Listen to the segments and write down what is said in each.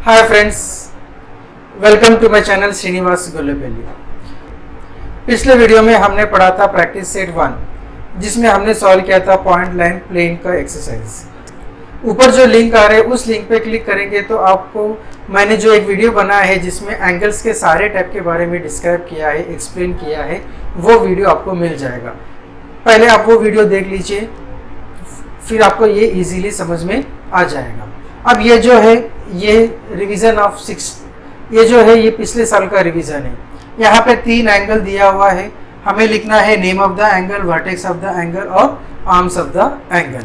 Hi friends, welcome to my channel Srinivas Gollepalli. पिछले video में हमने पढ़ा था प्रैक्टिस सेट 1, जिसमें हमने सॉल्व किया था पॉइंट लाइन प्लेन का एक्सरसाइज। ऊपर जो लिंक आ रहा है उस लिंक पे क्लिक करेंगे तो आपको मैंने जो एक वीडियो बनाया है जिसमें एंगल्स के सारे टाइप के बारे में डिस्क्राइब किया है, एक्सप्लेन किया है, वो वीडियो आपको मिल जाएगा। पहले आप वो वीडियो देख लीजिए, फिर आपको ये इजीली समझ में आ जाएगा। अब ये जो है ये रिवीजन ऑफ 6, ये जो है ये पिछले साल का रिवीजन है। यहाँ पे 3 एंगल दिया हुआ है, हमें लिखना है name of the angle, vertex of the angle और आर्म्स ऑफ द एंगल।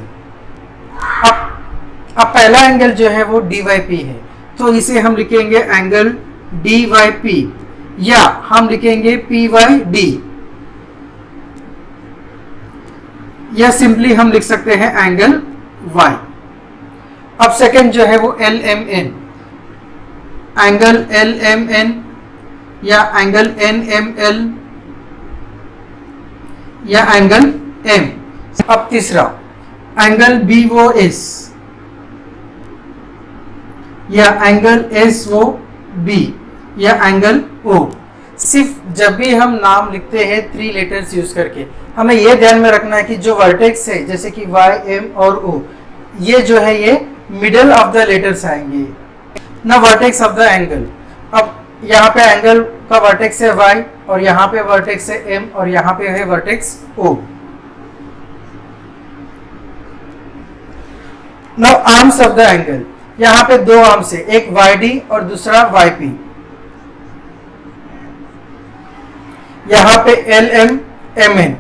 अब पहला एंगल जो है वो DYP है, तो इसे हम लिखेंगे एंगल DYP या हम लिखेंगे PYD या सिंपली हम लिख सकते हैं एंगल Y। अब सेकंड जो है वो LMN, एंगल LMN या एंगल NML या एंगल M। अब तीसरा एंगल BOS या एंगल SOB या एंगल O। सिर्फ जब भी हम नाम लिखते हैं 3 लेटर्स यूज करके, हमें यह ध्यान में रखना है कि जो वर्टेक्स है जैसे कि Y, M और O, ये जो है ये मिडल ऑफ द लेटर्स आएंगे ना, वर्टेक्स ऑफ द एंगल। अब यहाँ पे एंगल का वर्टेक्स है Y और यहाँ पे वर्टेक्स है M और यहाँ पे है vertex O। Now arms of the angle, यहाँ पे 2 आर्म्स है, एक YD और दूसरा YP। यहाँ पे LMMN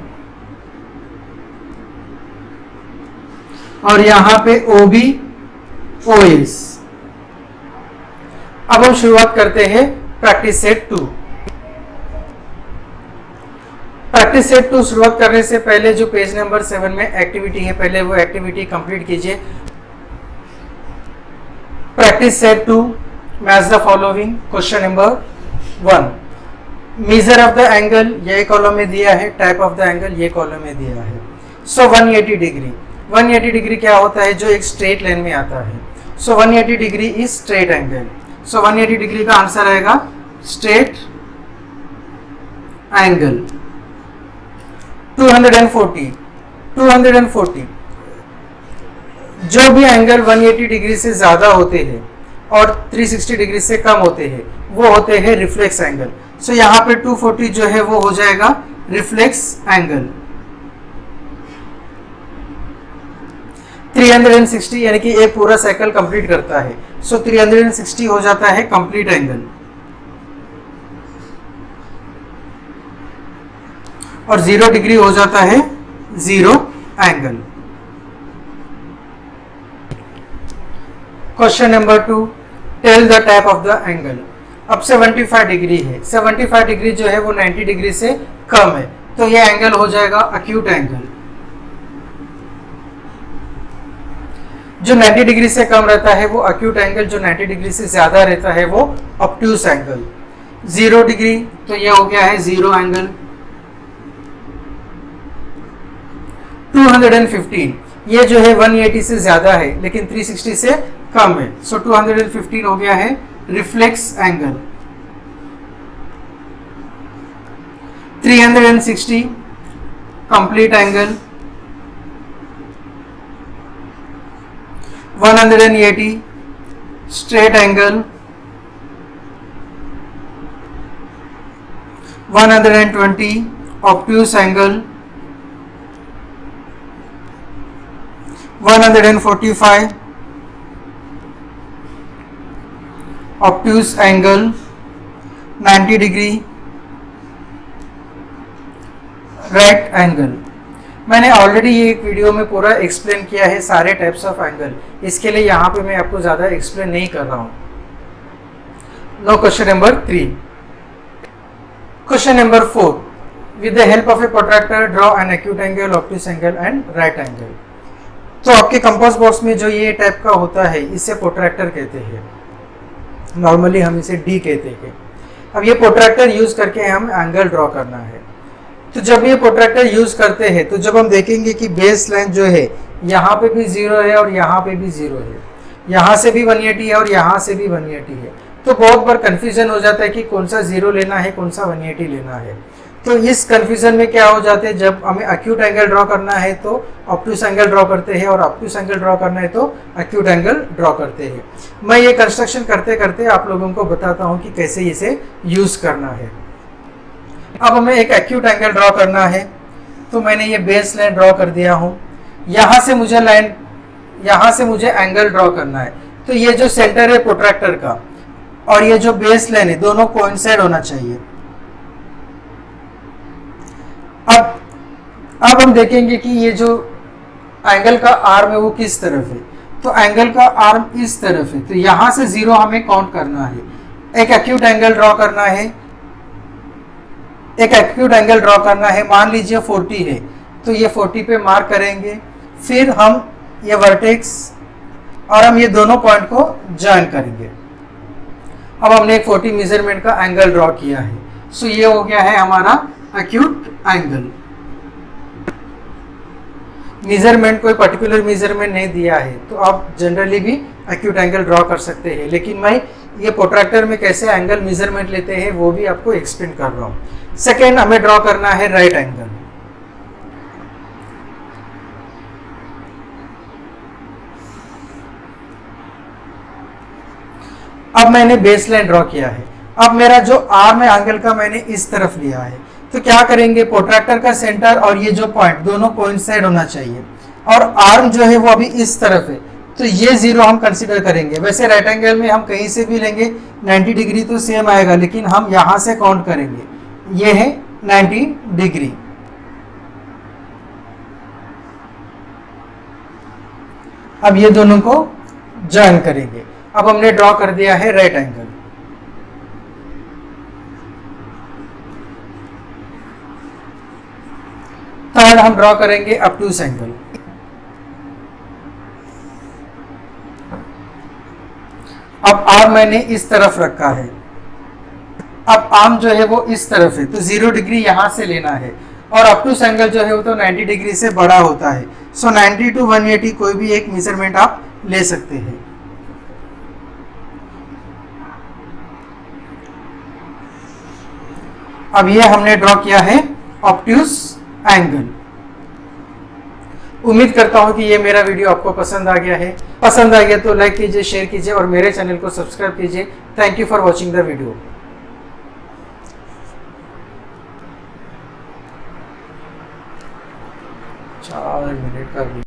और यहाँ पे OBOS। अब हम शुरुआत करते हैं प्रैक्टिस सेट 2। प्रैक्टिस सेट 2 शुरुआत करने से पहले जो पेज नंबर 7 में एक्टिविटी है, पहले वो एक्टिविटी कंप्लीट कीजिए। Practice set 2, match the following. Question number 1, measure of the angle ये कॉलम में दिया है, टाइप ऑफ द एंगल ये कॉलम में दिया है। सो 180 डिग्री, 180 डिग्री क्या होता है? जो एक स्ट्रेट लाइन में आता है। सो 180 degree is straight angle. So 180 degree का आंसर आएगा स्ट्रेट एंगल। 240 जो भी एंगल 180 डिग्री से ज्यादा होते हैं और 360 डिग्री से कम होते हैं वो होते हैं रिफ्लेक्स एंगल। सो यहाँ पे 240 जो है वो हो जाएगा रिफ्लेक्स एंगल। 360 यानी कि एक पूरा साइकिल कंप्लीट करता है, सो 360 हो जाता है कंप्लीट एंगल। और 0 डिग्री हो जाता है zero angle. Question number 2, tell the type of the angle. अब 75 डिग्री है, 75 डिग्री जो है वो 90 डिग्री से कम है, तो ये एंगल हो जाएगा अक्यूट एंगल। जो 90 डिग्री से कम रहता है वो अक्यूट एंगल, जो 90 डिग्री से ज्यादा रहता है वो ऑब्ट्यूस एंगल। 0 डिग्री तो ये हो गया है जीरो एंगल। 215 ये जो है 180 से ज्यादा है लेकिन 360 से कम है, सो 215 हो गया है reflex angle. 360 complete angle. 180 straight angle. 120 obtuse angle. 145 obtuse angle. 90 degree right angle. मैंने ऑलरेडी ये एक वीडियो में पूरा एक्सप्लेन किया है सारे टाइप्स ऑफ एंगल, इसके लिए यहाँ पे मैं आपको ज़्यादा एक्सप्लेन नहीं कर रहा हूँ। No question number 3। Question number 4, with the help of a protractor draw an acute angle, obtuse angle and right angle. तो आपके कंपास बॉक्स में जो ये टाइप का होता है इसे प्रोट्रैक्टर कहते हैं, नॉर्मली हम इसे D कहते हैं। अब ये प्रोट्रैक्टर यूज करके हम एंगल ड्रॉ करना है। तो जब ये प्रोट्रैक्टर यूज करते हैं तो जब हम देखेंगे कि बेस लाइन जो है यहाँ पे भी 0 है और यहाँ पे भी 0 है, यहाँ से भी 180 है और यहाँ से भी 180 है, तो बहुत बार कन्फ्यूजन हो जाता है कि कौन सा 0 लेना है, कौन सा 180 लेना है। तो इस कन्फ्यूजन में क्या हो जाते हैं, जब हमें एक्यूट एंगल ड्रॉ करना है तो ऑब्टूस एंगल ड्रॉ करते हैं और ऑब्टूस एंगल ड्रॉ करना है तो एक्यूट एंगल ड्रॉ करते हैं। मैं ये कंस्ट्रक्शन करते करते आप लोगों को बताता हूँ कि कैसे इसे यूज़ करना है। अब हमें एक एक्यूट एंगल ड्रॉ करना है, तो मैंने ये बेस लाइन ड्रॉ कर दिया हूँ। यहाँ से मुझे एंगल ड्रॉ करना है, तो ये जो सेंटर है प्रोट्रैक्टर का और ये जो बेस लाइन है दोनों कोइंसाइड होना चाहिए। अब हम देखेंगे कि ये जो एंगल का आर्म है वो किस तरफ है, तो एंगल का आर्म इस तरफ है, तो यहाँ से 0 हमें काउंट करना है। एक एक्यूट एंगल ड्रॉ करना है, मान लीजिए 40 है, तो ये 40 पे मार्क करेंगे। फिर हम ये वर्टेक्स और हम ये दोनों पॉइंट को जॉइन करेंगे। अब हमने एक 40 मेजरमेंट का एंगल ड्रॉ किया है, सो ये हो गया है हमारा एक्यूट एंगल। मेजरमेंट कोई पर्टिकुलर मेजरमेंट नहीं दिया है, तो आप जनरली भी एक्यूट एंगल ड्रॉ कर सकते हैं, लेकिन मैं ये प्रोट्रैक्टर में कैसे एंगल मेजरमेंट लेते हैं वो भी आपको एक्सप्लेन कर रहा हूँ। सेकेंड, हमें ड्रॉ करना है राइट एंगल। अब मैंने बेस लाइन ड्रॉ किया है। अब मेरा जो आर्म है एंगल का मैंने इस तरफ लिया है, तो क्या करेंगे, प्रोट्रैक्टर का सेंटर और ये जो पॉइंट दोनों कोइंसाइड होना चाहिए, और आर्म जो है वो अभी इस तरफ है, तो ये 0 हम कंसीडर करेंगे। वैसे राइट एंगल में हम कहीं से भी लेंगे 90 डिग्री तो सेम आएगा, लेकिन हम यहाँ से काउंट करेंगे, ये है 90 डिग्री। अब ये दोनों को जॉइन करेंगे। अब हमने ड्रॉ कर दिया है राइट एंगल। थर्ड, हम ड्रॉ करेंगे ऑब्टूस एंगल। अब आर्म मैंने इस तरफ रखा है, अब आर्म जो है वो इस तरफ है, तो 0 डिग्री यहां से लेना है, और ऑब्टूस एंगल जो है वो तो 90 डिग्री से बड़ा होता है। सो 90 to 180 कोई भी एक मेजरमेंट आप ले सकते हैं। अब ये हमने ड्रॉ किया है ऑब्ट्यूस एंगल। उम्मीद करता हूं कि ये मेरा वीडियो आपको पसंद आ गया है। पसंद आ गया तो लाइक कीजिए, शेयर कीजिए और मेरे चैनल को सब्सक्राइब कीजिए। Thank you for watching the video. 4 minute का वीडियो।